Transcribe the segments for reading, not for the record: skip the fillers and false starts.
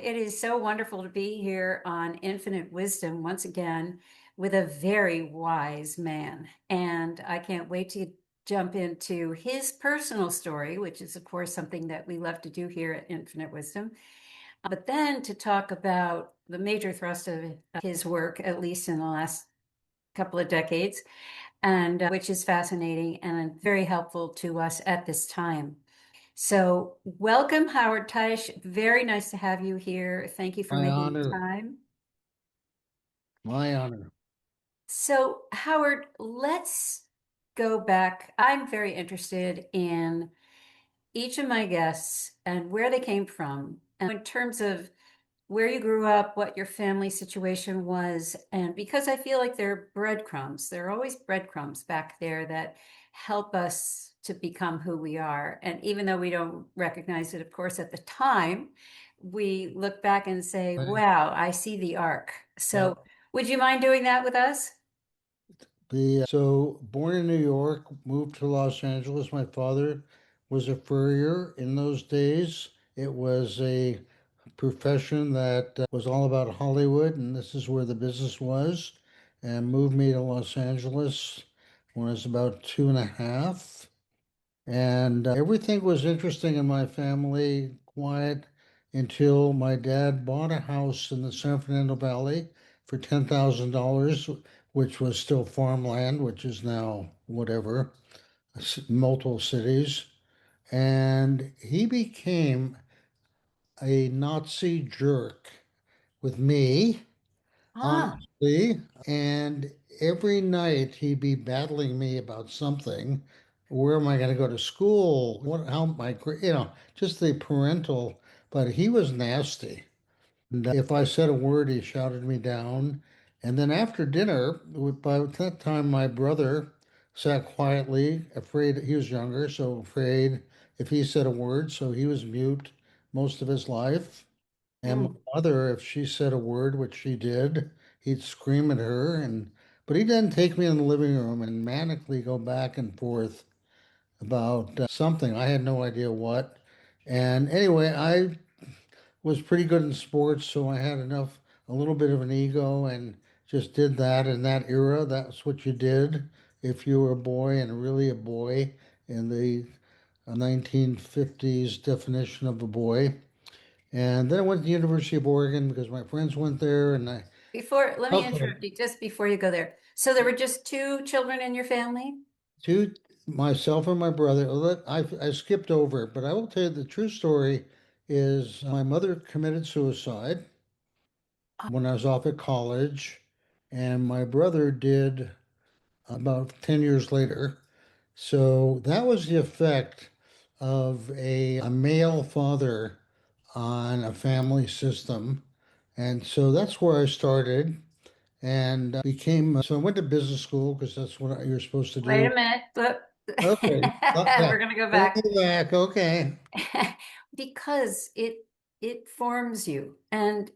It is so wonderful to be here on Infinite Wisdom once again with a very wise man. And I can't wait to jump into his personal story, which is, of course, something that we love to do here at Infinite Wisdom. But then to talk about the major thrust of his work, at least in the last couple of decades, and which is fascinating and very helpful to us at this time. So, welcome, Howard Teich. Very nice to have you here. Thank you for My making the honor. time. My honor. So, Howard, let's go back. I'm very interested in each of my guests and where they came from, and in terms of where you grew up, what your family situation was. And because I feel like there are breadcrumbs, there are always breadcrumbs back there that help us to become who we are. And even though we don't recognize it, of course, at the time, we look back and say, Okay. wow, I see the arc. Yeah. So, would you mind doing that with us? So born in New York, moved to Los Angeles. My father was a furrier in those days. It was a profession that was all about Hollywood, and this is where the business was. And moved me to Los Angeles when I was about two and a half. And everything was interesting in my family, quiet until my dad bought a house in the San Fernando Valley for $10,000, which was still farmland, which is now whatever, multiple cities. And he became a Nazi jerk with me, Ah, honestly. And every night he'd be battling me about something. Where am I going to go to school? How am I, just the parental, but he was nasty. And if I said a word, he shouted me down. And then after dinner, by that time, my brother sat quietly, afraid he was younger, so afraid if he said a word, so he was mute most of his life. And my mm. mother, if she said a word, which she did, he'd scream at her. But he didn't take me in the living room and manically go back and forth about something. I had no idea what. And anyway, I was pretty good in sports, so I had a little bit of an ego and just did that in that era. That's what you did if you were a boy and really a boy in the 1950s definition of a boy. And then I went to the University of Oregon because my friends went there, and I Let me okay, interrupt you just before you go there. So, there were just two children in your family? two myself and my brother. I skipped over it, but I will tell you the true story is my mother committed suicide when I was off at college, and my brother did about 10 years later. So that was the effect of a male father on a family system. And so that's where I started. And so I went to business school because that's what you're supposed to Wait do. a minute. Look. Okay. Yeah. We're going to go Bring back. me back. Okay. Because it forms you. And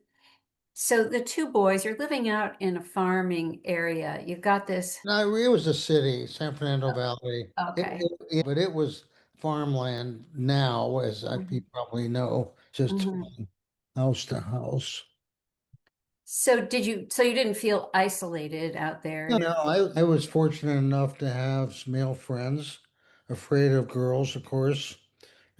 so the two boys, you're living out in a farming area. You've got this. No, it was a city, San Fernando Valley. Okay. But it was farmland now, as you Mhm. probably know, just Mhm. house to house. So you didn't feel isolated out No, there? no, I was fortunate enough to have some male friends, afraid of girls, of course,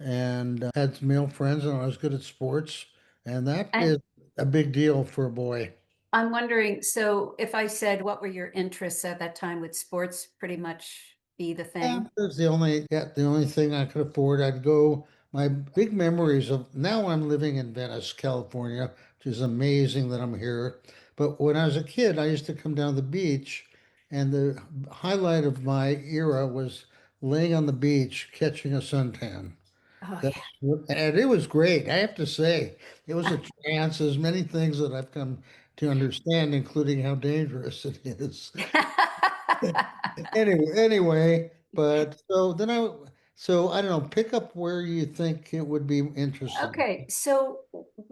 and had some male friends, and I was good at sports, and that And is a big deal for a boy. I'm wondering, so if I said what were your interests at that time, would sports pretty much be the Yeah, thing? it was the only thing I could afford. I'd go. My big memories of now I'm living in Venice, California, which is amazing that I'm here. But when I was a kid, I used to come down the beach, and the highlight of my era was laying on the beach catching a suntan. Oh And it was great. I have to say, it was a chance. There's many things that I've come to understand, including how dangerous it is. yeah. Anyway, but so I don't know, pick up where you think it would be interesting. Okay, so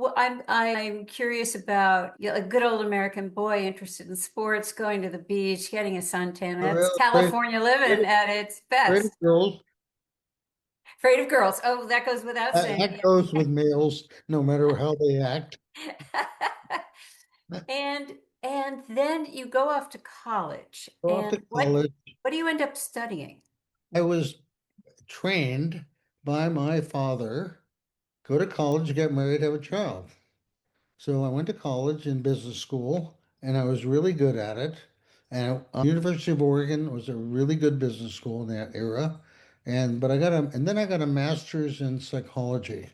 I'm curious about, a good old American boy interested in sports, going to the beach, getting a suntan. That's Afraid, California living at its afraid of best. girls. Afraid of girls. Oh, that goes without saying. That goes with males, no matter how they act. And and then you go off to college. Go off And to college. what do you end up studying? I was trained by my father, go to college, get married, have a child. So I went to college in business school and I was really good at it. And University of Oregon was a really good business school in that era. And then I got a master's in psychology.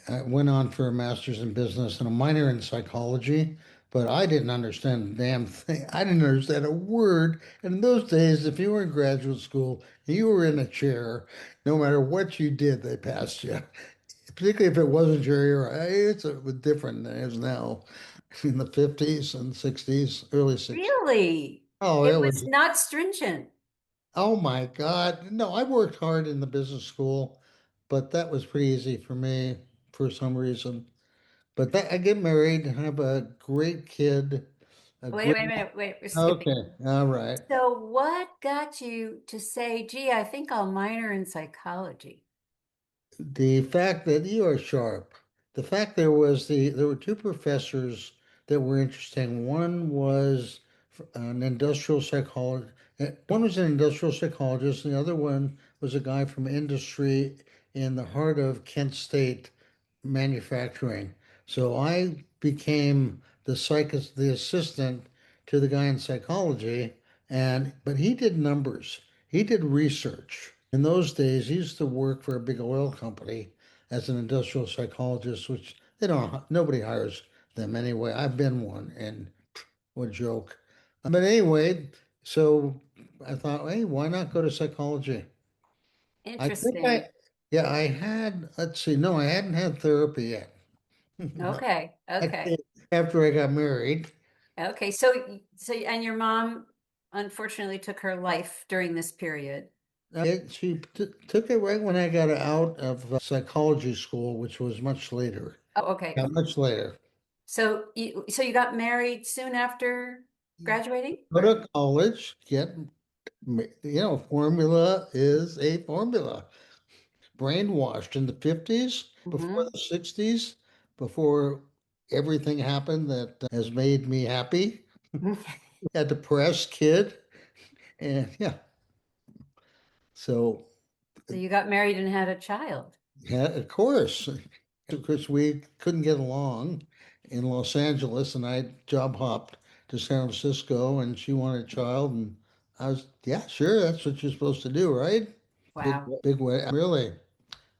I went on for a master's in business and a minor in psychology, but I didn't understand a damn thing. I didn't understand a word. And in those days, if you were in graduate school and you were in a chair, no matter what you did, they passed you. Particularly if it wasn't your era. It's different than it is now in the 50s and 60s, early 60s. Really? Oh, It it was was, not stringent. oh my God. No, I worked hard in the business school, but that was pretty easy for me for some reason. I get married, have a great kid, a Wait, great, wait a minute. Wait, we're skipping. okay, all right. So what got you to say, gee, I think I'll minor in psychology? The fact that you are sharp, the fact there were two professors that were interesting. One was an industrial psychologist, and the other one was a guy from industry in the heart of Kent State manufacturing. So I became the assistant to the guy in psychology, and but he did numbers. He did research. In those days, he used to work for a big oil company as an industrial psychologist, which nobody hires them anyway. I've been one, and what a joke. But anyway, so I thought, hey, why not go to psychology? I think Interesting. yeah, let's see, no, I hadn't had therapy yet. Okay. Okay. After I got married. Okay. So, and your mom unfortunately took her life during this period. Took it right when I got out of psychology school, which was much later. Oh, okay. Yeah, much later. So you got married soon after graduating? Go to college, formula is a formula. Brainwashed in the 50s, before Hmm. the 60s, before everything happened that has made me happy. A depressed kid, and yeah, so So you got married and had a child. yeah, of course, because we couldn't get along in Los Angeles, and I job hopped to San Francisco, and she wanted a child, and yeah, sure, that's what you're supposed to do, right? Wow. Big way, really.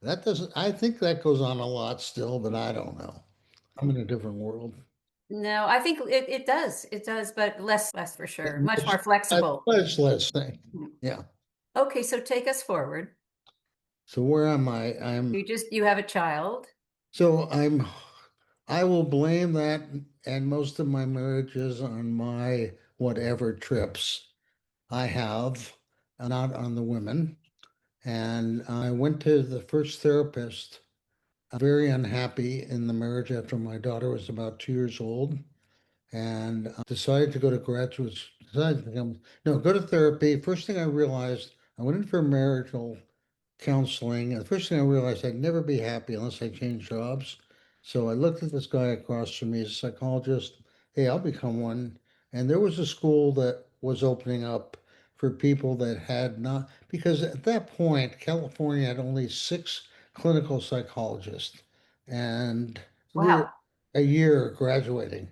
That doesn't, I think that goes on a lot still, but I don't know. I'm in a different world. No, I think it does. It does, but less for sure. Much more flexible. Much less thing. Mhm. Yeah. Okay, so take us forward. So where am I? You have a child. So I'm, I will blame that and most of my marriages on my whatever trips I have, not on the women. And I went to the first therapist, very unhappy in the marriage after my daughter was about 2 years old, and decided to go to decided to become, no, go to therapy. First thing I realized, I went in for marital counseling. And the first thing I realized, I'd never be happy unless I changed jobs. So I looked at this guy across from me, he's a psychologist. Hey, I'll become one. And there was a school that was opening up for people that had not, because at that point, California had only 6 clinical psychologists, and we were Wow. a year graduating.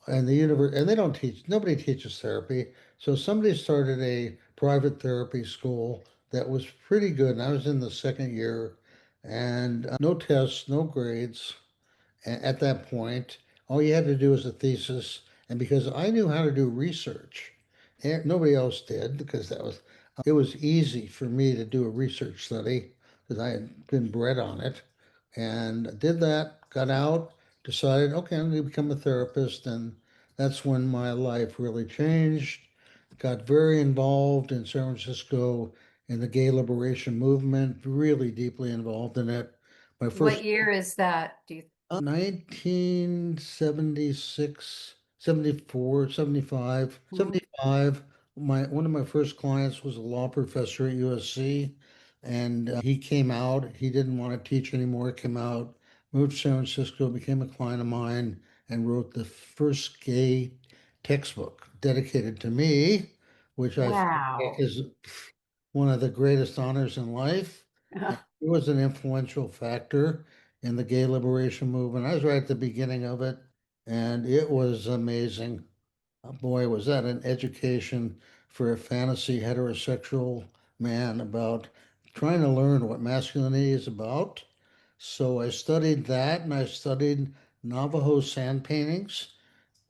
And they don't nobody teaches therapy. So somebody started a private therapy school that was pretty good. And I was in the second year, and no tests, no grades at that point. All you had to do was a thesis. And because I knew how to do research, and nobody else did, because it was easy for me to do a research study because I had been bred on it. And did that, got out, decided, okay, I'm going to become a therapist. And that's when my life really changed. Got very involved in San Francisco in the gay liberation movement, really deeply involved in it. My What first year is that? Do you 1976, 74, 75, Mhm. 75. One of my first clients was a law professor at USC, and he came out. He didn't want to teach anymore, came out, moved to San Francisco, became a client of mine, and wrote the first gay textbook dedicated to me, which I think Wow. is one of the greatest honors in life. And it was an influential factor in the gay liberation movement. I was right at the beginning of it, and it was amazing. Boy, was that an education for a fantasy heterosexual man about trying to learn what masculinity is about. So I studied that, and I studied Navajo sand paintings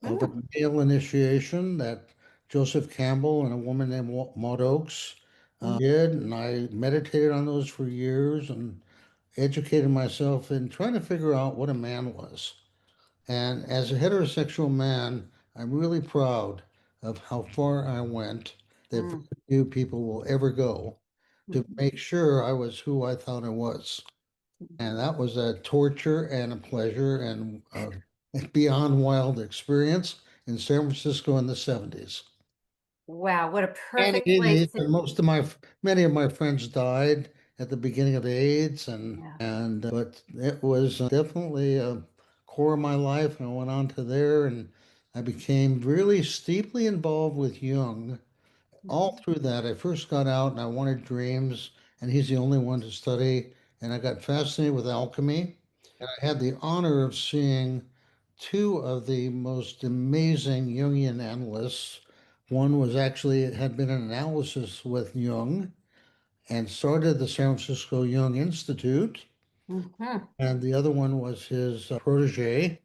of a Mm, male initiation that Joseph Campbell and a woman named Maud Oakes mm, did. And I meditated on those for years and educated myself in trying to figure out what a man was. And as a heterosexual man, I'm really proud of how far I went, that very mm, few people will ever go, to mm, make sure I was who I thought I was. And that was a torture and a pleasure and a beyond wild experience in San Francisco in the 70s. wow, what a And perfect place to, many of my friends died at the beginning of AIDS, yeah. but it was definitely a core of my life. And I went on to there, and I became really steeply involved with Jung. All through that, I first got out and I wanted dreams, and he's the only one to study. And I got fascinated with alchemy. And I had the honor of seeing two of the most amazing Jungian analysts. One was actually had been an analysis with Jung and started the San Francisco Jung Institute, Mhm. and the other one was his protege,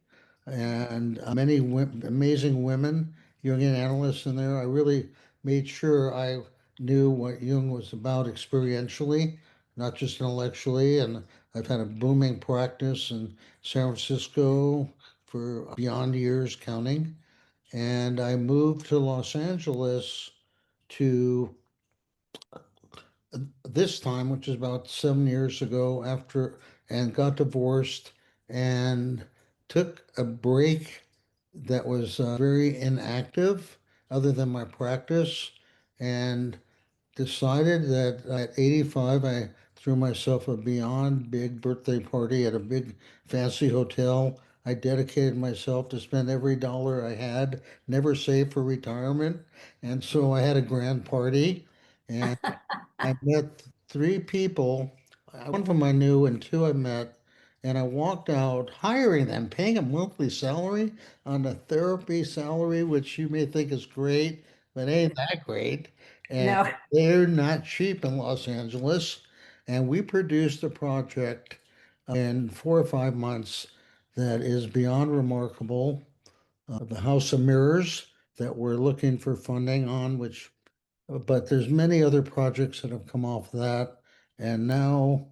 and many amazing women, Jungian analysts in there. I really made sure I knew what Jung was about experientially, not just intellectually. And I've had a booming practice in San Francisco for beyond years counting. And I moved to Los Angeles to this time, which is about 7 years ago, after and got divorced and took a break that was very inactive, other than my practice, and decided that at 85, I threw myself a beyond big birthday party at a big fancy hotel. I dedicated myself to spend every dollar I had, never save for retirement. And so I had a grand party, and I met three people. One of them I knew, and two I met. And I walked out hiring them, paying a monthly salary on a therapy salary, which you may think is great, but ain't that great. And No. they're not cheap in Los Angeles. And we produced a project in 4 or 5 months that is beyond remarkable. The House of Mirrors that we're looking for funding on, which but there's many other projects that have come off that. And now,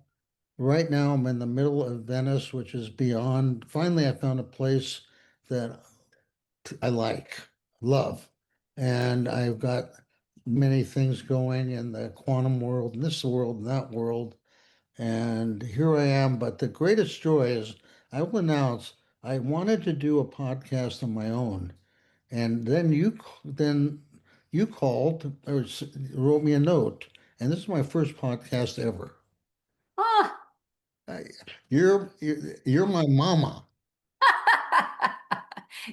right now, I'm in the middle of Venice, which is beyond. Finally, I found a place that I like, love. And I've got many things going in the quantum world, in this world, and that world. And here I am. But the greatest joy is I will announce I wanted to do a podcast on my own. And then you called or wrote me a note, and this is my first podcast ever. Ah. I- you're my mama.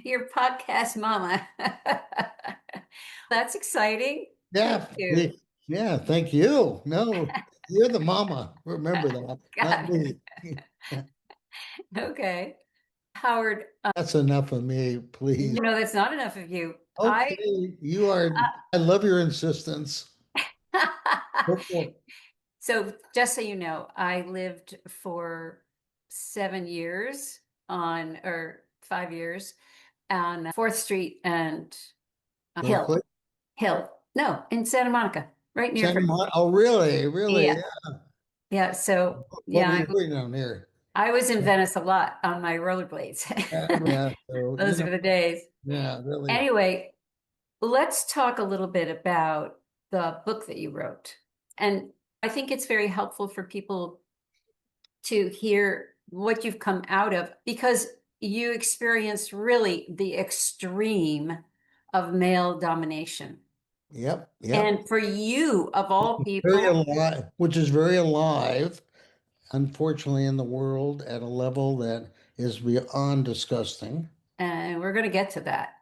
Your podcast mama. That's exciting. Thank Yeah, you. yeah. Thank you. No, you're the mama. Remember that, not Got me. it. Okay. Howard, That's enough of me, please. no, that's not enough of you. Okay, you are. I love your insistence. Go for it. So just so you know, I lived for 7 years or 5 years on Fourth Street and Berkeley, Hill. No, in Santa Monica, right near. Santa Monica. Oh, really? Really? Yeah, yeah. So What yeah, were you doing down here? I was in Venice a lot on my rollerblades. Yeah. So Those were the days. yeah, really. Anyway, let's talk a little bit about the book that you wrote. And I think it's very helpful for people to hear what you've come out of because you experienced really the extreme of male domination. Yep. Yep. And for you, of all Very people, alive, which is very alive. unfortunately, in the world at a level that is beyond disgusting. And we're going to get to that.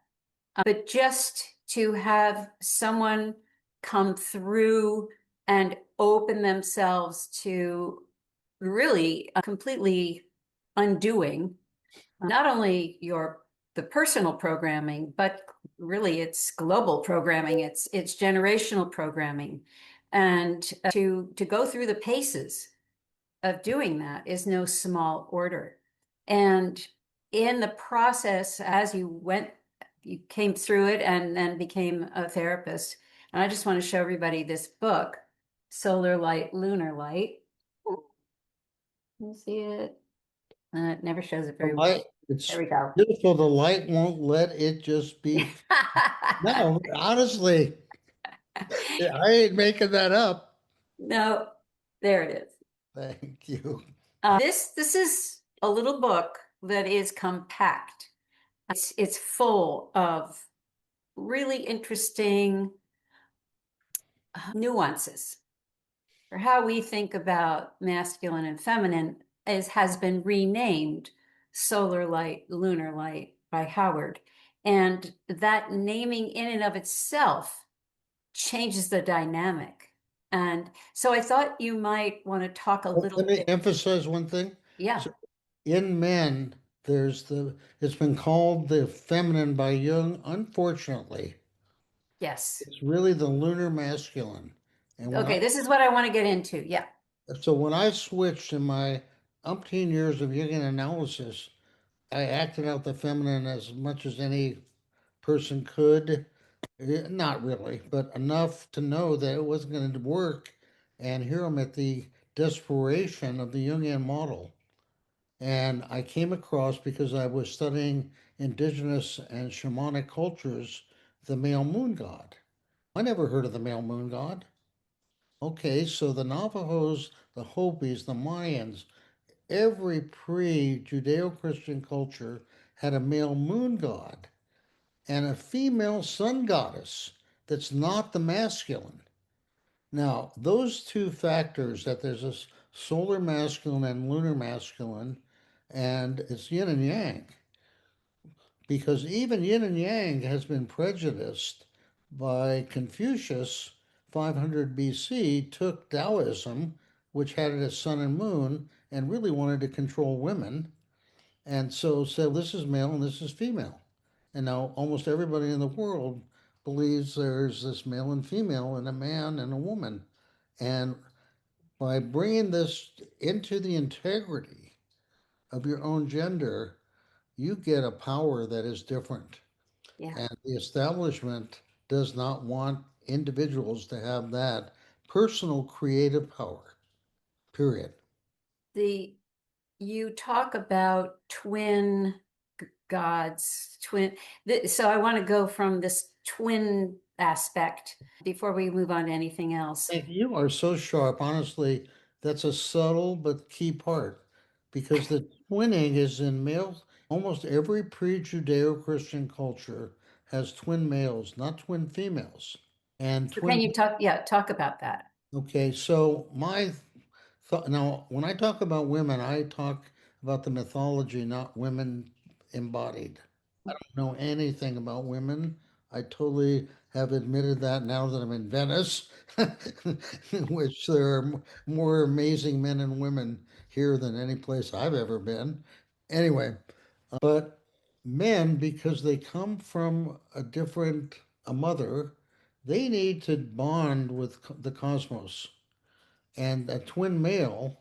But just to have someone come through and open themselves to really completely undoing not only the personal programming, but really it's global programming, it's generational programming. And to go through the paces of doing that is no small order. And in the process, as you came through it and then became a therapist. And I just want to show everybody this book, Solar Light, Lunar Light. You see it? It never shows it The very well. light, There it's we go. beautiful. The light won't let it just be. No, honestly, I ain't making that up. No, there it is. Thank you. This is a little book that is compact. It's full of really interesting nuances for how we think about masculine and feminine has been renamed Solar Light, Lunar Light by Howard. And that naming in and of itself changes the dynamic. And so I thought you might want to talk a little Let me bit. emphasize one thing. Yeah, So in men, it's been called the feminine by Jung. Unfortunately, yes. it's really the lunar masculine. And Okay, this is what I want to get into. Yeah. when I switched in my umpteen years of Jungian analysis, I acted out the feminine as much as any person could. Not really, but enough to know that it wasn't going to work. And here I'm at the desperation of the Jungian model. And I came across, because I was studying indigenous and shamanic cultures, the male moon god. I never heard of the male moon god. Okay, so the Navajos, the Hopis, the Mayans, every pre Judeo Christian culture had a male moon god and a female sun goddess that's not the masculine. Now, those two factors, that there's a solar masculine and lunar masculine, and it's yin and yang, because even yin and yang has been prejudiced by Confucius. 500 BC took Taoism, which had it as sun and moon, and really wanted to control women, and so said this is male and this is female. And now almost everybody in the world believes there's this male and female and a man and a woman. And by bringing this into the integrity of your own gender, you get a power that is different. Yeah. And the establishment does not want individuals to have that personal creative power, period. The you talk about twin gods, so I want to go from this twin aspect before we move on to anything else. You are so sharp. Honestly, that's a subtle but key part, because the twinning is in males. Almost every pre-Judeo-Christian culture has twin males, not twin females. And So can twin, you talk about that? okay, so my thought now, when I talk about women, I talk about the mythology, not women embodied. Know anything about women. I totally have admitted that now that I'm in Venice, in which there are more amazing men and women here than any place I've ever been. Anyway, but men, because they come from a mother, they need to bond with the cosmos. And a twin male,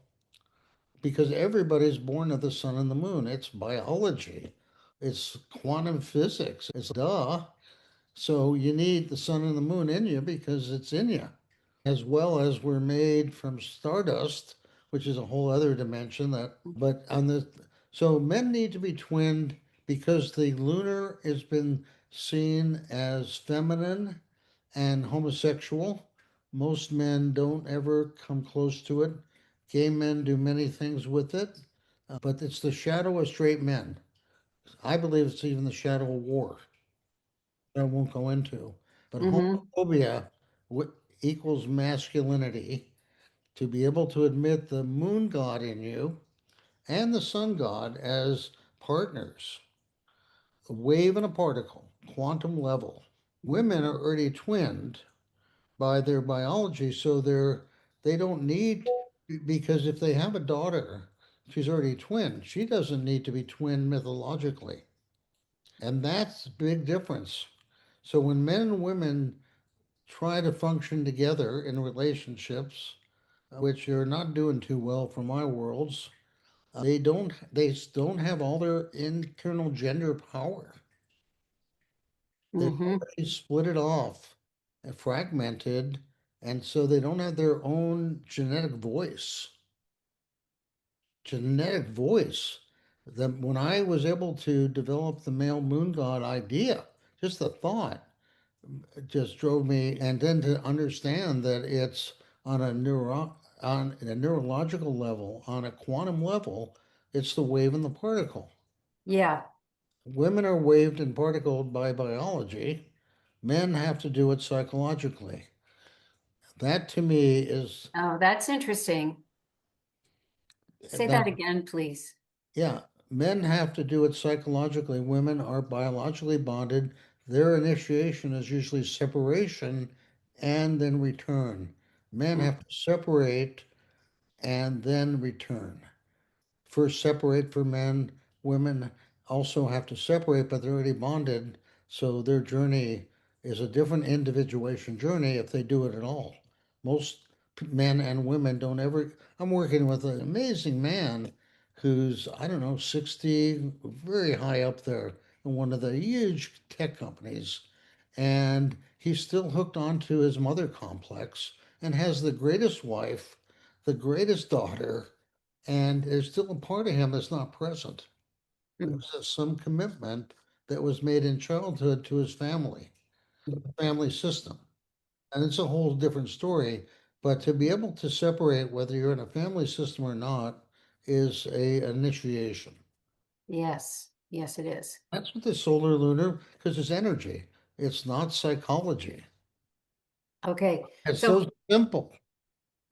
because everybody's born of the sun and the moon, it's biology. It's quantum physics. It's duh. So you need the sun and the moon in you because it's in you, as well as we're made from stardust, which is a whole other dimension but so men need to be twinned, because the lunar has been seen as feminine and homosexual. Most men don't ever come close to it. Gay men do many things with it, but it's the shadow of straight men. I believe it's even the shadow of war. I won't go into. But Mm-hmm. homophobia equals masculinity, to be able to admit the moon god in you and the sun god as partners, a wave and a particle, quantum level. Women are already twinned by their biology, so they don't need, because if they have a daughter, she's already twinned. She doesn't need to be twinned mythologically. And that's a big difference. So when men and women try to function together in relationships, which are not doing too well for my worlds, they don't have all their internal gender power. They've Hmm. already split it off and fragmented, and so they don't have their own genetic voice. Genetic voice. That when I was able to develop the male moon god idea, just the thought just drove me, and then to understand that it's on a neurological level, on a quantum level, it's the wave and the particle. Yeah. Women are waved and particled by biology. Men have to do it psychologically. That to me is Oh, that's interesting. Say that, that again, please. yeah, men have to do it psychologically. Women are biologically bonded. Their initiation is usually separation and then return. Men Mm. have to separate and then return. First separate for men. Women also have to separate, but they're already bonded. So their journey is a different individuation journey if they do it at all. Most men and women don't ever. I'm working with an amazing man who's, I don't know, 60, very high up there in one of the huge tech companies. And he's still hooked onto his mother complex and has the greatest wife, the greatest daughter, and there's still a part of him that's not present. Mm. There's some commitment that was made in childhood to his family, family system. And it's a whole different story. But to be able to separate whether you're in a family system or not is a initiation. Yes. Yes, it is. That's what the solar lunar, because it's energy. It's not psychology. Okay. It's So so simple.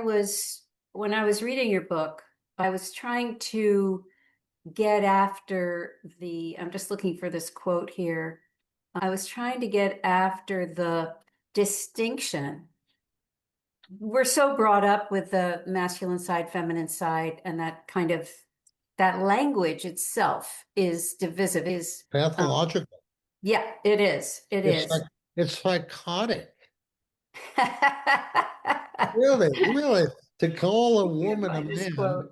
I was when I was reading your book, I was trying to get after I'm just looking for this quote here. I was trying to get after the distinction. We're so brought up with the masculine side, feminine side, and that kind of that language itself is divisive, is Pathological. yeah, it is. It It's like is. it's psychotic. Really, really, to call a I can't woman a find this man. quote.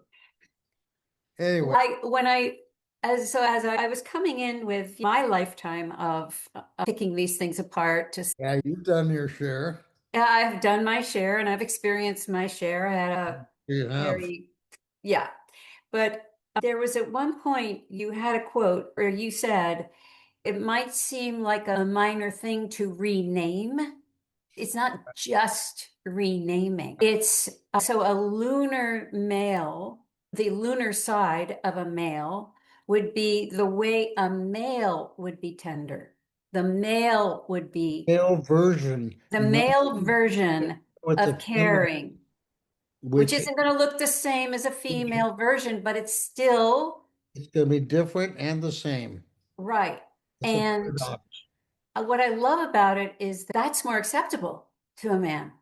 Anyway, I when I as I was coming in with my lifetime of picking these things apart to yeah, you've done your share. I've done my share and I've experienced my share. I had a You have. very yeah. But there was at one point you had a quote where you said it might seem like a minor thing to rename. It's not just renaming. It's so a lunar male, the lunar side of a male would be the way a male would be tender. The male would be Male version, the not male version with of the feminine, caring, which which isn't going to look the same as a female version, but it's still is going to be different and the same. right. It's a And paradox. what I love about it is that's more acceptable to a man,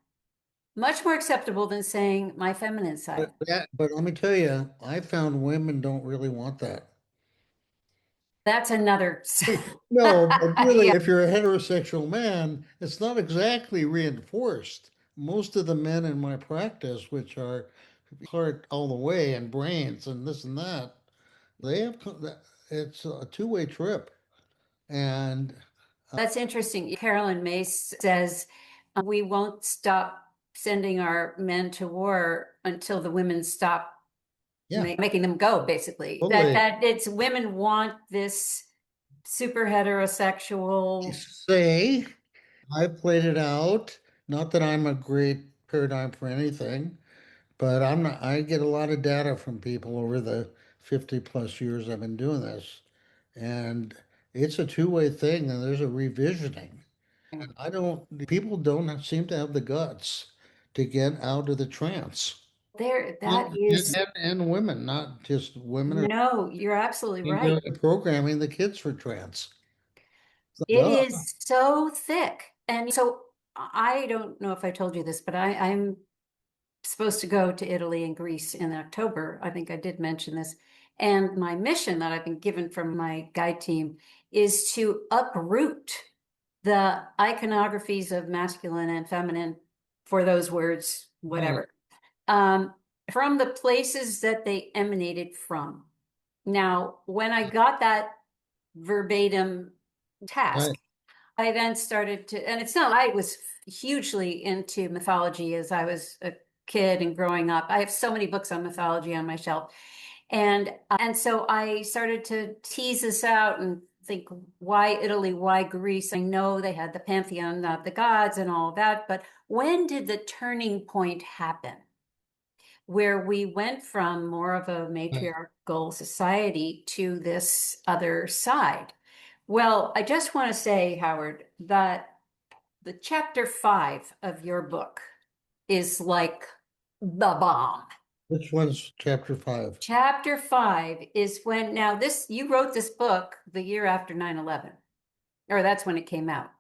much more acceptable than saying my feminine side. But let me tell you, I found women don't really want that. That's another, No, but really, yeah, if you're a heterosexual man, it's not exactly reinforced. Most of the men in my practice, which are heart all the way and brains and this and that, they have, it's a two-way trip. And that's interesting. Carolyn Mace says we won't stop sending our men to war until the women stop yeah, making them go, basically. That totally. that it's women want this super heterosexual. Say, I played it out. Not that I'm a great paradigm for anything, but I'm not, I get a lot of data from people over the 50 plus years I've been doing this. And it's a two-way thing, and there's a revisioning. People don't seem to have the guts to get out of the trance. that is, And women, not just women are no, you're absolutely right. into programming the kids for trance. So, It duh. is so thick. And so I don't know if I told you this, but I'm supposed to go to Italy and Greece in October. I think I did mention this. And my mission that I've been given from my guide team is to uproot the iconographies of masculine and feminine, for those words, Right, whatever, um, from the places that they emanated from. Now, when I got that verbatim task, right. I then started to, and it's not, I was hugely into mythology as I was a kid and growing up. I have so many books on mythology on my shelf. And so I started to tease this out and think, why Italy, why Greece? I know they had the pantheon of the gods and all of that, but when did the turning point happen where we went from more of a Right. matriarchal society to this other side? Well, I just want to say, Howard, that the chapter 5 of your book is like the bomb. Which one's chapter 5? Chapter 5 is when, now this, you wrote this book the year after 9/11, or that's when it came out. Yeah.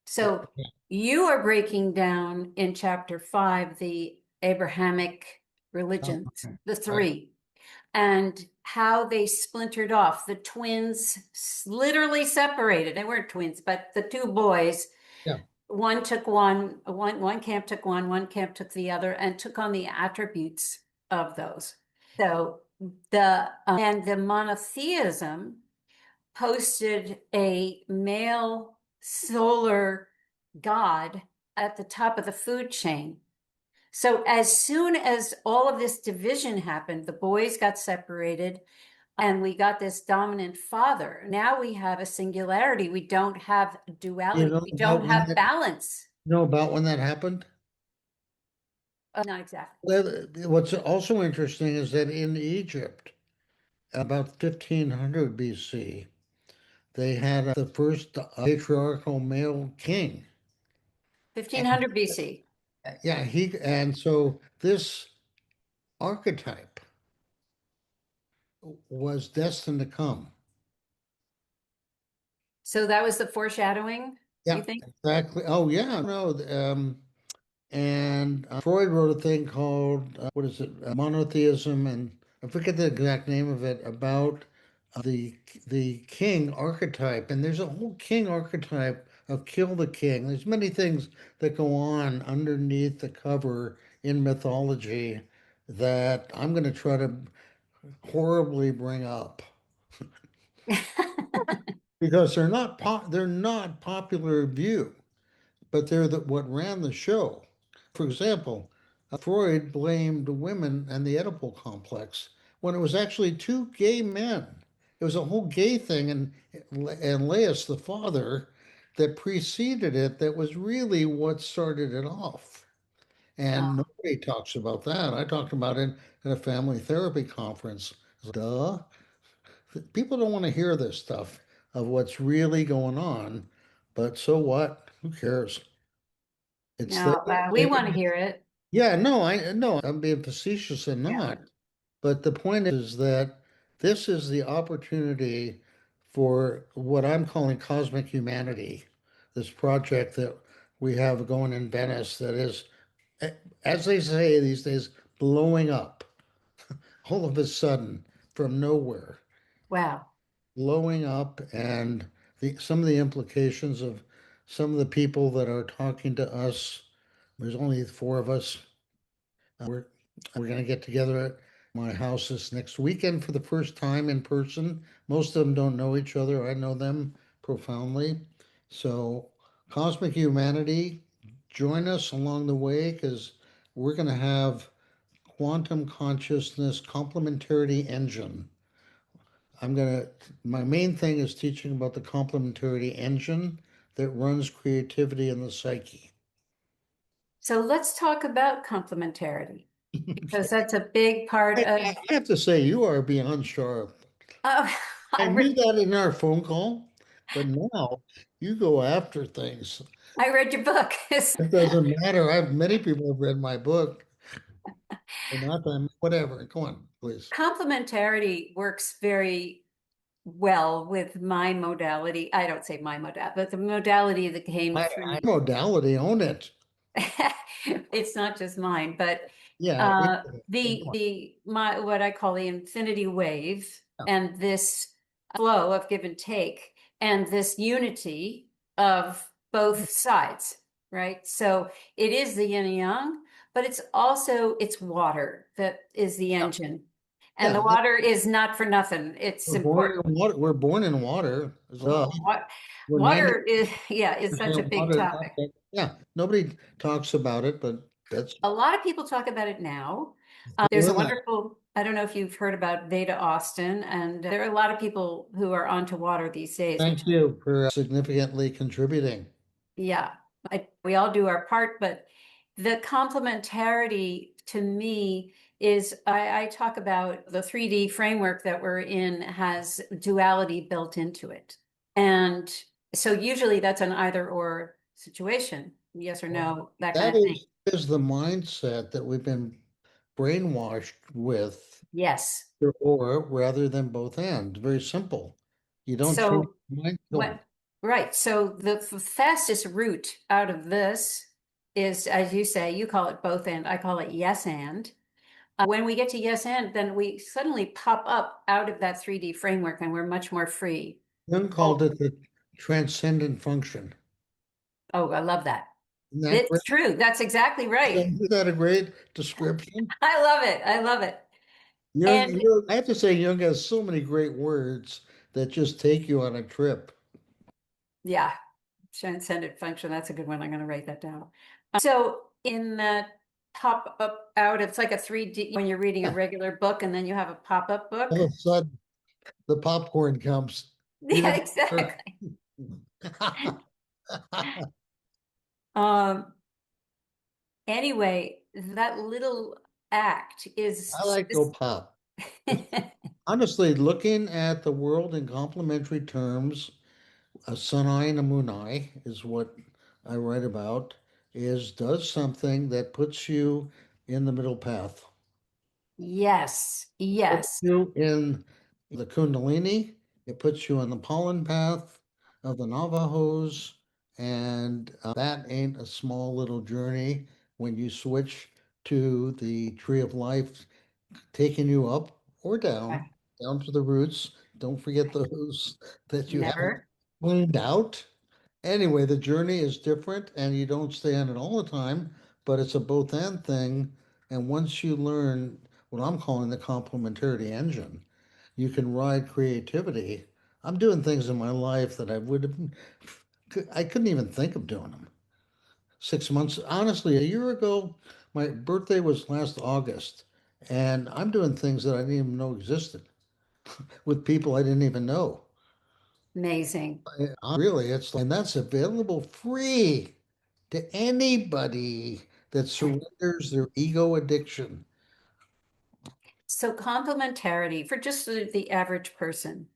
So you are breaking down in chapter 5 the Abrahamic Oh, religions, okay. the Right. three, and how they splintered off. The twins literally separated. They weren't twins, but the two boys, Yeah. one took one camp took one camp took the other, and took on the attributes of those. So the monotheism posted a male solar god at the top of the food chain. So as soon as all of this division happened, the boys got separated and we got this dominant father. Now we have a singularity. We don't have You duality. know We about don't when have that, balance. happened? Not exactly. Well, what's also interesting is that in Egypt, about 1500 BC, they had the first patriarchal male king. And 1500 BC. yeah, and so this archetype was destined to come. So that was the foreshadowing, you Yeah, think? exactly. Oh, yeah, no. And Freud wrote a thing called, what is it, monotheism, and I forget the exact name of it, about the king archetype. And there's a whole king archetype of kill the king. There's many things that go on underneath the cover in mythology that I'm going to try to horribly bring up because they're not popular view, but they're what ran the show. For example, Freud blamed women and the Oedipal complex when it was actually two gay men. It was a whole gay thing, and Laius, the father, that preceded it, that was really what started it off. And Oh, nobody talks about that. I talked about it at a family therapy conference. Duh. People don't want to hear this stuff of what's really going on, but so what? Who cares? It's no, there. we want to hear it. Yeah, no, I'm being facetious and Yeah. not. But the point is that this is the opportunity for what I'm calling cosmic humanity, this project that we have going in Venice that is, as they say these days, blowing up all of a sudden from nowhere, Wow. blowing up, and some of the implications of some of the people that are talking to us. There's only four of us. We're going to get together at my house this next weekend for the first time in person. Most of them don't know each other. I know them profoundly. So, Cosmic Humanity, join us along the way because we're going to have quantum consciousness complementarity engine. My main thing is teaching about the complementarity engine that runs creativity in the psyche. So let's talk about complementarity because that's a big part of. I have to say, you are beyond sharp. Oh, I knew that in our phone call, but now you go after things. I read your book. It doesn't matter. Many people have read my book. Or not, whatever. Go on, please. Complementarity works very well with my modality. I don't say my modality, but the modality that came I through. modality, own it. It's not just mine, but Yeah. uh, Go on. the my what I call the infinity wave Yeah. and this flow of give and take and this unity of both sides, right? So it is the yin and yang, but it's water that is the Yeah. engine. And the Yeah. water is not for nothing. It's We're born important. in water. We're born in water. So we're 90% Water is, yeah, is such a big water. topic. Yeah. Nobody talks about it, but that's A lot of people talk about it now. There's a doing that. wonderful, I don't know if you've heard about Veda Austin, and there are a lot of people who are onto water these days, which, Thank you for significantly contributing. yeah, we all do our part, but the complementarity to me is I talk about the 3D framework that we're in has duality built into it. And so usually that's an either or situation, yes or Well, no, that kind that of thing. is the mindset that we've been brainwashed with, Yes. or rather than both ends. Very simple. You don't change So your mind. Go on. what, right. So the fastest route out of this is, as you say, you call it both and, I call it yes and. When we get to yes and, then we suddenly pop up out of that 3D framework and we're much more free. Jung called Oh, it the transcendent function. oh, I love that. Isn't that It's great? true. That's exactly right. Isn't that a great description? I love it. I love it. Jung, And I have to say, Jung has so many great words that just take you on a trip. yeah, transcendent function. That's a good one. I'm going to write that down. So in that pop up out, it's like a 3D when you're reading a Yeah. regular book and then you have a pop up book. All of a sudden, the popcorn comes. You Yeah, didn't. exactly. I Um, anyway, that little act is like go pop. Honestly, looking at the world in complementary terms, a sun eye and a moon eye is what I write about, is does something that puts you in the middle path. yes, Puts yes. you in the Kundalini, it puts you on the pollen path of the Navajos, and that ain't a small little journey when you switch to the tree of life, taking you up or down, I down to the roots. Don't forget those that you haven't never. cleaned out. Anyway, the journey is different and you don't stay on it all the time, but it's a both and thing. And once you learn what I'm calling the complementarity engine, you can ride creativity. I'm doing things in my life that I couldn't even think of doing them. 6 months, honestly, a year ago, my birthday was last August, and I'm doing things that I didn't even know existed with people I didn't even know. Amazing. Really, and that's available free to anybody that surrenders their ego addiction. So complementarity for just the average person.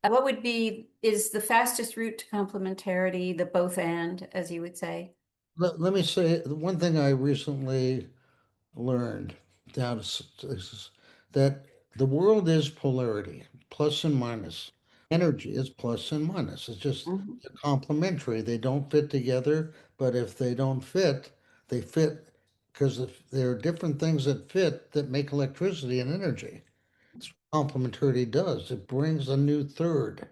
What would be is the fastest route to complementarity, the both and, as you would say? Let me say the one thing I recently learned down is that the world is polarity, plus and minus. Energy is plus and minus. It's just Mhm. they're complementary. They don't fit together, but if they don't fit, they fit because there are different things that fit that make electricity and energy. Complementarity does. It brings a new third.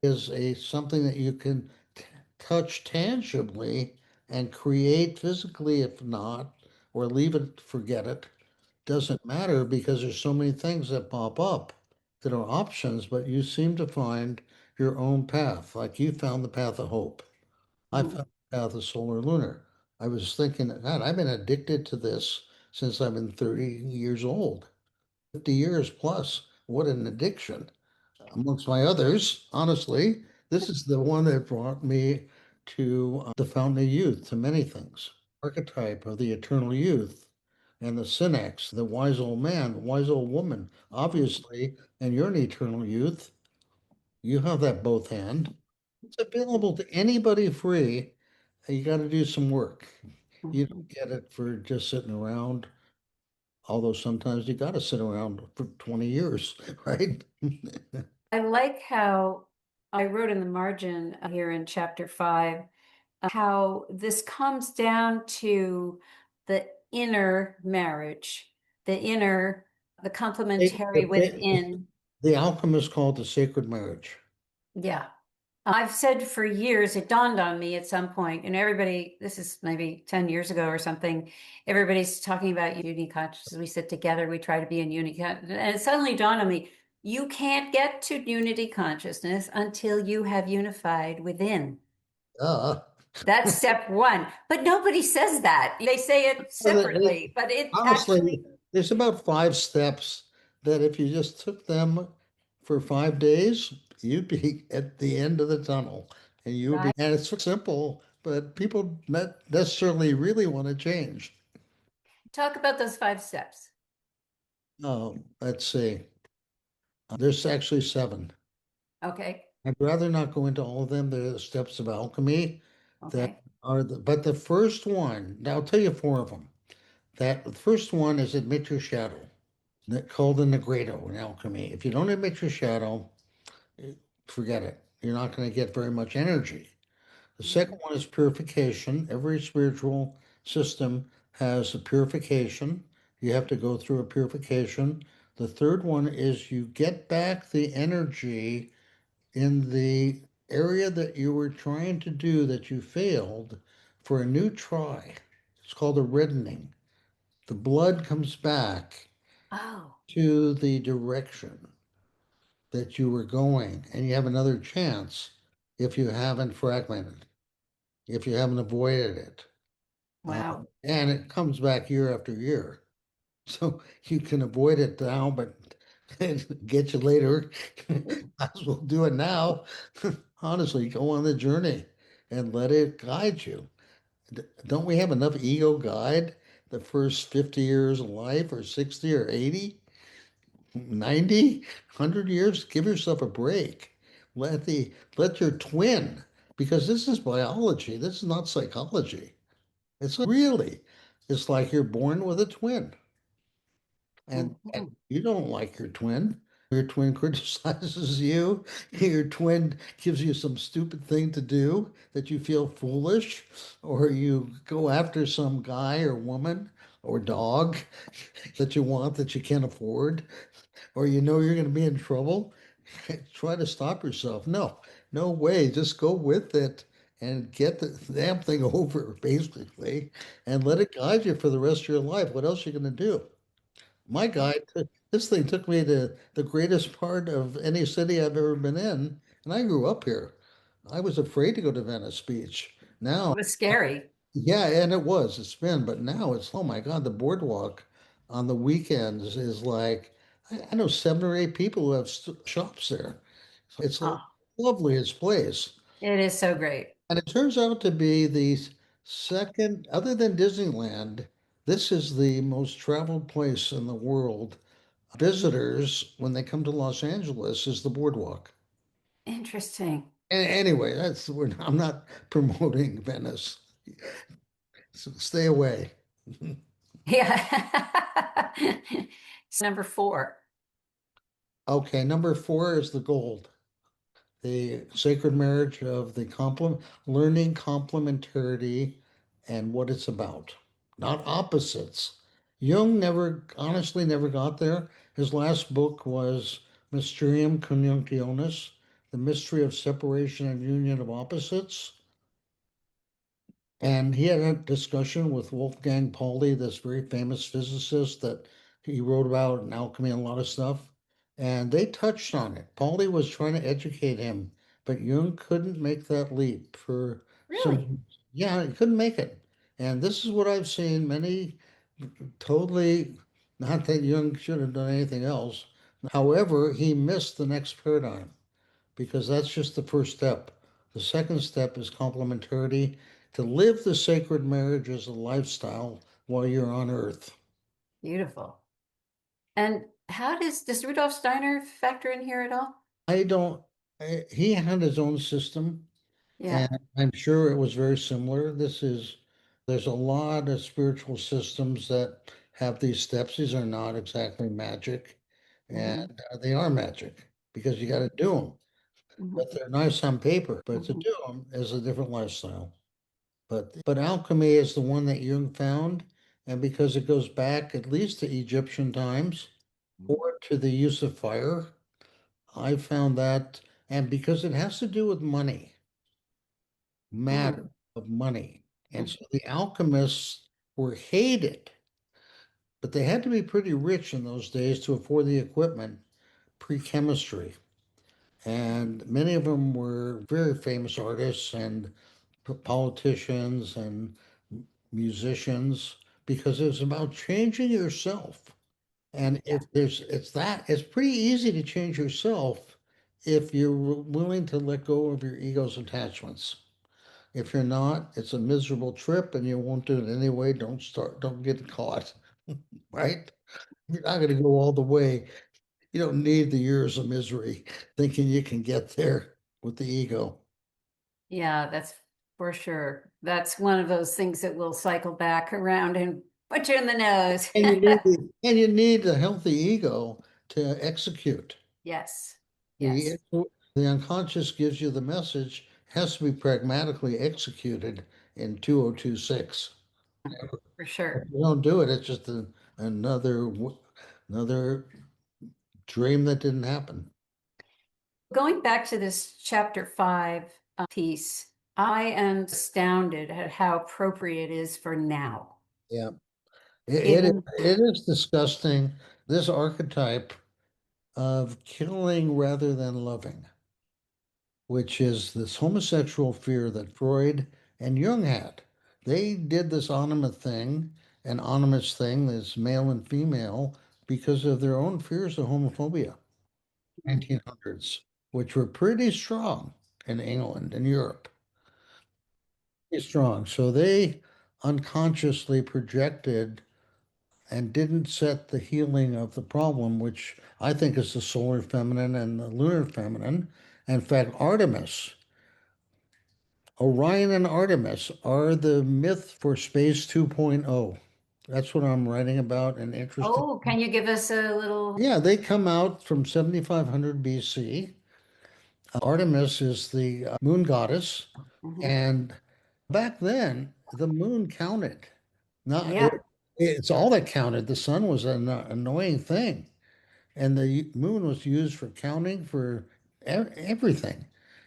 Is a something that you can touch tangibly and create physically, if not, or leave it, forget it. Doesn't matter because there's so many things that pop up that are options, but you seem to find your own path. Like you found the path of hope. I Mhm. found the path of solar lunar. I was thinking, God, I've been addicted to this since I've been 30 years old, 50 years plus. What an addiction. Amongst my others, honestly, this is the one that brought me to the fountain of youth, to many things. Archetype of the eternal youth and the synex, the wise old man, the wise old woman, obviously, and you're an eternal youth. You have that both hand. It's available to anybody free. You got to do some work. You don't Mhm. get it for just sitting around. Although sometimes you got to sit around for 20 years, right? I like how I wrote in the margin here in chapter 5 how this comes down to the inner marriage, the inner, the complementary within. The alchemists call it the sacred marriage. Yeah. I've said for years, it dawned on me at some point, and everybody, this is maybe 10 years ago or something, everybody's talking about unity consciousness. We sit together, we try to be in unity. And it suddenly dawned on me, you can't get to unity consciousness until you have unified within. Uh, That's step one. But nobody says that. They say it separately, but it Honestly, actually, there's about 5 steps that if you just took them for 5 days, you'd be at the end of the tunnel. And you would be, right. and it's so simple, but people not necessarily really want to change. Talk about those 5 steps. Let's see. There's actually 7. Okay. I'd rather not go into all of them. They're the steps of alchemy that Okay. but the first one, now I'll tell you 4 of them. That the first one is admit your shadow, called the Negredo in alchemy. If you don't admit your shadow, forget it. You're not going to get very much energy. The second one is purification. Every spiritual system has a purification. You have to go through a purification. The third one is you get back the energy in the area that you were trying to do that you failed for a new try. It's called a reddening. The blood comes back Oh, to the direction that you were going, and you have another chance if you haven't fragmented, if you haven't avoided it. wow. And it comes back year after year. So you can avoid it now, but get you later. Might as well do it now. Honestly, go on the journey and let it guide you. Don't we have enough ego guide the first 50 years of life or 60 or 80? 90, 100 years, give yourself a break. Let your twin, because this is biology, this is not psychology. It's really, it's like you're born with a twin, and Mhm. you don't like your twin. Your twin criticizes you. Your twin gives you some stupid thing to do that you feel foolish, or you go after some guy or woman or dog that you want that you can't afford, or you know you're going to be in trouble, try to stop yourself. No, no way. Just go with it and get the damn thing over, basically, and let it guide you for the rest of your life. What else are you going to do? My guide, this thing took me to the greatest part of any city I've ever been in, and I grew up here. I was afraid to go to Venice Beach. It Now, was scary. yeah, and it was. It's been, but now it's, oh my God, the boardwalk on the weekends is like, I know 7 or 8 people who have shops there. So it's the Oh, loveliest place. it is so great. And it turns out to be the second, other than Disneyland, this is the most traveled place in the world. Visitors, when they come to Los Angeles, is the boardwalk. Interesting. Anyway, I'm not promoting Venice. So stay away. Yeah. Number 4. Okay, number 4 is the gold, the sacred marriage of the learning complementarity and what it's about, not opposites. Jung never, honestly, never got there. His last book was Mysterium Conjunctionis, The Mystery of Separation and Union of Opposites. And he had a discussion with Wolfgang Pauli, this very famous physicist that he wrote about in Alchemy and a lot of stuff. And they touched on it. Pauli was trying to educate him, but Jung couldn't make that leap for Really? some, yeah, he couldn't make it. And this is what I've seen many totally, not that Jung should have done anything else. However, he missed the next paradigm because that's just the first step. The second step is complementarity, to live the sacred marriage as a lifestyle while you're on earth. Beautiful. And how does Rudolf Steiner factor in here at all? I don't, he had his own system, and Yeah. I'm sure it was very similar. There's a lot of spiritual systems that have these steps. These are not exactly magic, Hmm. and they are magic because you got to do them. Hmm. But they're nice on paper, but to Hmm. do them is a different lifestyle. But alchemy is the one that Jung found, and because it goes back at least to Egyptian times or to the use of fire, I found that, and because it has to do with money, matter of money. And so the alchemists were hated, but they had to be pretty rich in those days to afford the equipment, pre-chemistry. And many of them were very famous artists and politicians and musicians because it was about changing yourself. And Yeah. if it's pretty easy to change yourself if you're willing to let go of your ego's attachments. If you're not, it's a miserable trip and you won't do it anyway. Don't get caught, right? You're not going to go all the way. You don't need the years of misery thinking you can get there with the ego. Yeah, that's for sure. That's one of those things that will cycle back around and put you in the nose. And you need a healthy ego to execute. Yes. The, Yes. the unconscious gives you the message, has to be pragmatically executed in 2026. For If sure. you don't do it, it's just another dream that didn't happen. Going back to this chapter 5 piece, I am astounded at how appropriate it is for now. Yeah. Given, It is disgusting, this archetype of killing rather than loving, which is this homosexual fear that Freud and Jung had. They did this an animus thing, this male and female, because of their own fears of homophobia, 1900s, which were pretty strong in England and Europe. Pretty strong. So they unconsciously projected and didn't set the healing of the problem, which I think is the solar feminine and the lunar feminine. In fact, Orion and Artemis are the myth for Space 2.0. That's what I'm writing about and interested. oh, can you give us a little? Yeah, they come out from 7500 BC. Artemis is the moon goddess, Mhm. and back then the moon counted. Not Yeah. it's all that counted. The sun was an annoying thing, and the moon was used for counting for everything.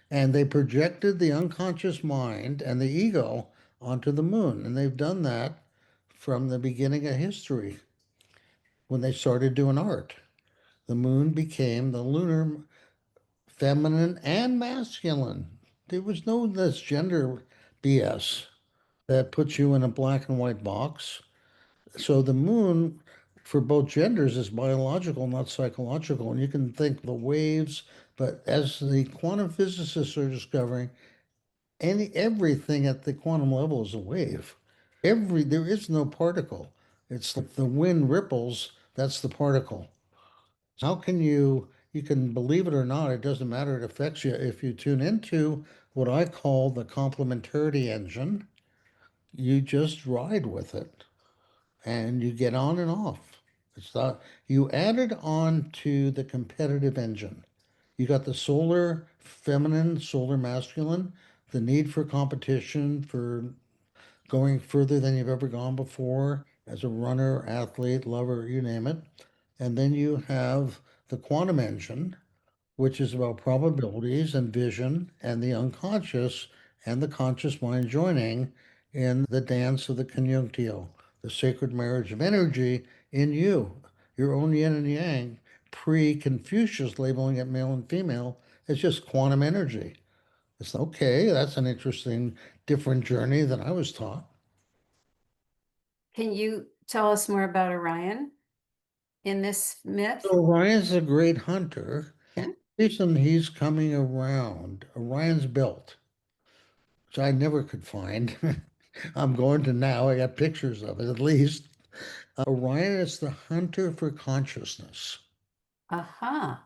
And they projected the unconscious mind and the ego onto the moon. And they've done that from the beginning of history when they started doing art. The moon became the lunar feminine and masculine. There was no this gender BS that puts you in a black and white box. So the moon for both genders is biological, not psychological. And you can think the waves, but as the quantum physicists are discovering, everything at the quantum level is a wave. There is no particle. It's like the wind ripples, that's the particle. How can you can believe it or not, it doesn't matter, it affects you. If you tune into what I call the complementarity engine, you just ride with it and you get on and off. It's not, you added on to the competitive engine. You got the solar feminine, solar masculine, the need for competition, for going further than you've ever gone before as a runner, athlete, lover, you name it. And then you have the quantum engine, which is about probabilities and vision and the unconscious and the conscious mind joining in the dance of the conjunctio, the sacred marriage of energy in you, your own yin and yang, pre-Confucius labeling it male and female. It's just quantum energy. It's okay, that's an interesting, different journey than I was taught. Can you tell us more about Orion in this myth? So Orion's a great hunter. Hmm? The reason he's coming around, Orion's belt, which I never could find. I'm going to now. I got pictures of it at least. Orion is the hunter for consciousness. Aha.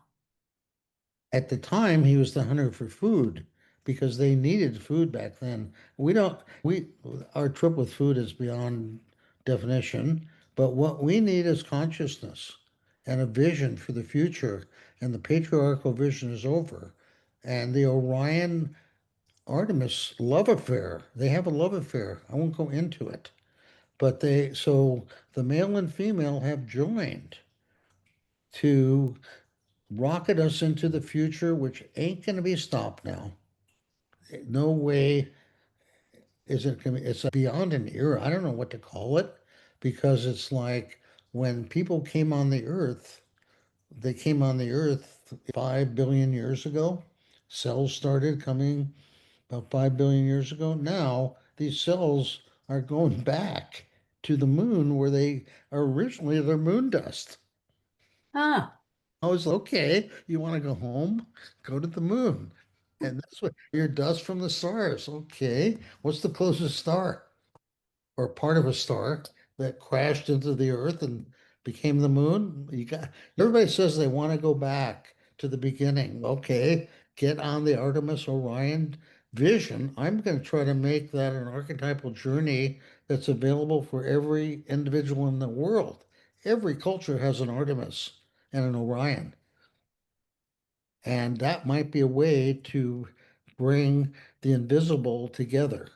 At the time, he was the hunter for food because they needed food back then. We don't, we, our trip with food is beyond definition, But what we need is consciousness and a vision for the future. And the patriarchal vision is over. And the Orion Artemis love affair, they have a love affair. I won't go into it. But so the male and female have joined to rocket us into the future, which ain't going to be stopped now. No way is it going to, it's beyond an era. I don't know what to call it because it's like when people came on the earth, they came on the earth 5 billion years ago. Cells started coming about 5 billion years ago. Now these cells are going back to the moon where they are originally they're moon dust. Huh. I was okay, you want to go home? Go to the moon. And that's what your dust from the stars. Okay. What's the closest star or part of a star that crashed into the earth and became the moon? Everybody says they want to go back to the beginning. Okay. Get on the Artemis Orion vision. I'm going to try to make that an archetypal journey that's available for every individual in the world. Every culture has an Artemis and an Orion. And that might be a way to bring the invisible together.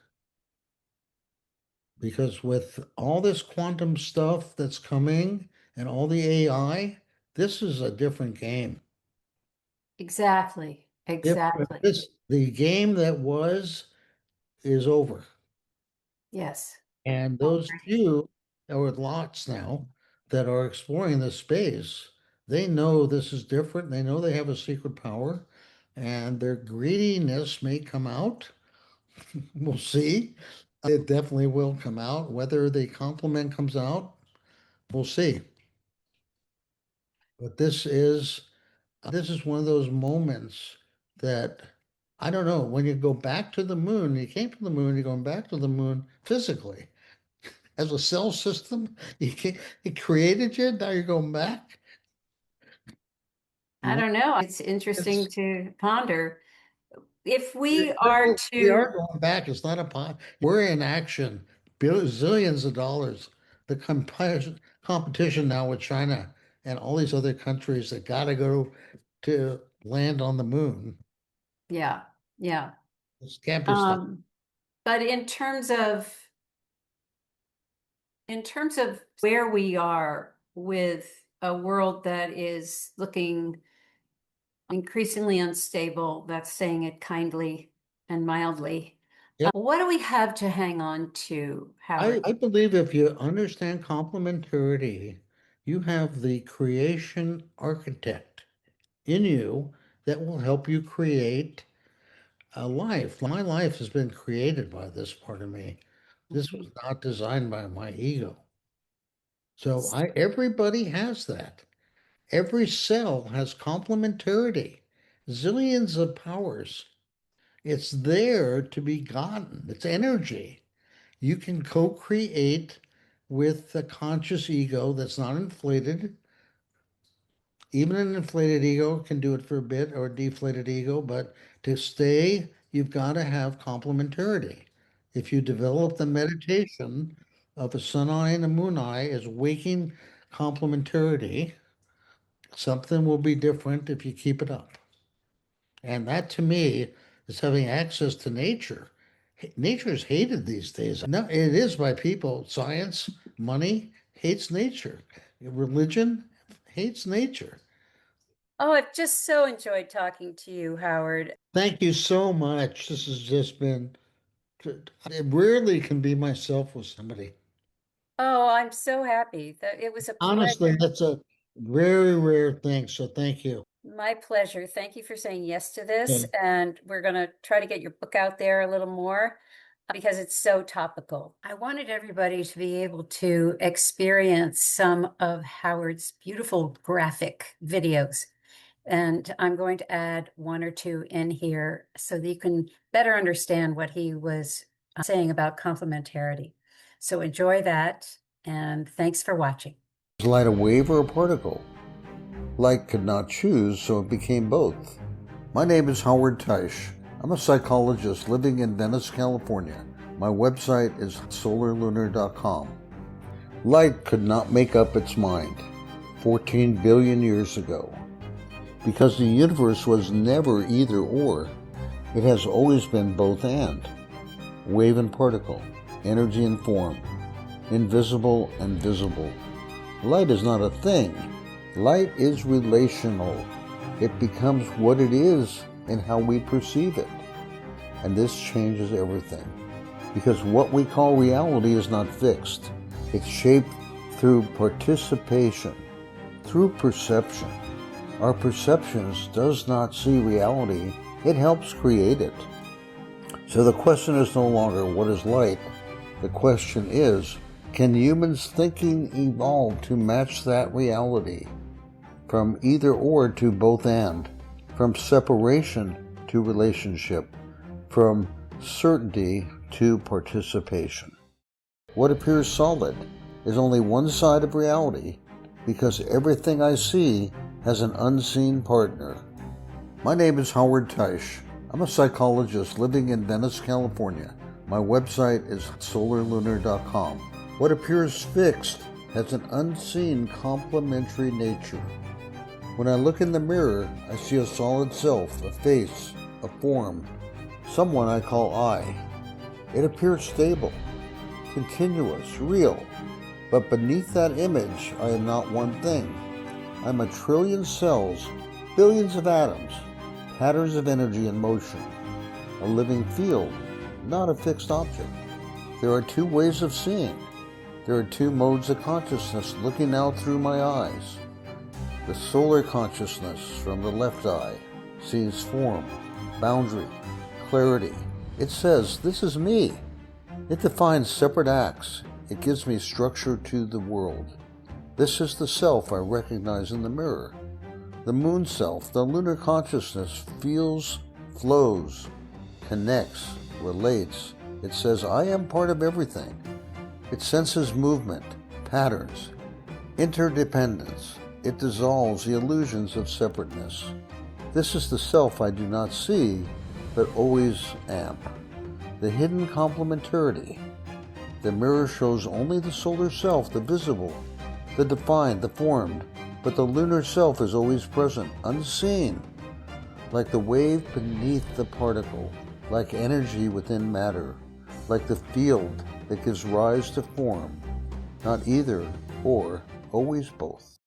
Because with all this quantum stuff that's coming and all the AI, this is a different game. Exactly. Exactly. The game that was is over. Yes. And I those agree. few, or lots now, that are exploring this space, they know this is different. They know they have a secret power, and their greediness may come out. We'll see. It definitely will come out. Whether the compliment comes out, we'll see. But this is one of those moments that I don't know. When you go back to the moon, you came from the moon, you're going back to the moon physically. As a cell system, it created you, now you're going back. You I want don't know. It's interesting it's to ponder. If we are we to, are going back. It's not a pot. We're in action. Zillions of dollars. The competition now with China and all these other countries that got to go to land on the moon. yeah, yeah. This can't be stopped. Um, but in terms of where we are with a world that is looking increasingly unstable, that's saying it kindly and mildly. Yeah, What do we have to hang on to, Howard? I believe if you understand complementarity, you have the creation architect in you that will help you create a life. My life has been created by this part of me. This was not designed by my ego. So everybody has that. Every cell has complementarity, zillions of powers. It's there to be gotten. It's energy. You can co-create with a conscious ego that's not inflated. Even an inflated ego can do it for a bit, or a deflated ego, but to stay, you've got to have complementarity. If you develop the meditation of a sun eye and a moon eye as waking complementarity, something will be different if you keep it up. And that to me is having access to nature. Nature is hated these days. No, it is by people. Science, money hates nature. Religion hates nature. Oh, I've just so enjoyed talking to you, Howard. Thank you so much. This has just been, I rarely can be myself with somebody. Oh, I'm so happy that it was a Honestly, pleasure. that's a very rare thing. So thank you. My pleasure. Thank you for saying yes to this. Okay. And we're going to try to get your book out there a little more because it's so topical. I wanted everybody to be able to experience some of Howard's beautiful graphic videos. And I'm going to add one or two in here so that you can better understand what he was saying about complementarity. So enjoy that. And thanks for watching. Light a wave or a particle? Light could not choose, so it became both. My name is Howard Teich. I'm a psychologist living in Venice, California. My website is solarlunar.com. Light could not make up its mind 14 billion years ago. Because the universe was never either or, it has always been both and. Wave and particle, energy and form, invisible and visible. Light is not a thing. Light is relational. It becomes what it is and how we perceive it. And this changes everything. Because what we call reality is not fixed. It's shaped through participation, through perception. Our perceptions does not see reality. It helps create it. So the question is no longer what is light. The question is, can humans' thinking evolve to match that reality? From either or to both and, from separation to relationship, from certainty to participation. What appears solid is only one side of reality, because everything I see has an unseen partner. My name is Teich. I'm a psychologist living in Venice, California. My website is solarlunar.com. What appears fixed has an unseen complementary nature. When I look in the mirror, I see a solid self, a face, a form, someone I call I. It appears stable, continuous, real, but beneath that image, I am not one thing. I'm a trillion cells, billions of atoms, patterns of energy in motion, a living field, not a fixed object. There are two ways of seeing. There are two modes of consciousness looking out through my eyes. The solar consciousness from the left eye sees form, boundary, clarity. It says, this is me. It defines separate acts. It gives me structure to the world. This is the self I recognize in the mirror. The moon self, the lunar consciousness, feels, flows, connects, relates. It says, I am part of everything. It senses movement, patterns, interdependence. It dissolves the illusions of separateness. This is the self I do not see, but always am. The hidden complementarity. The mirror shows only the solar self, the visible, the defined, the formed, but the lunar self is always present, unseen, like the wave beneath the particle, like energy within matter, like the field that gives rise to form, not either or, always both.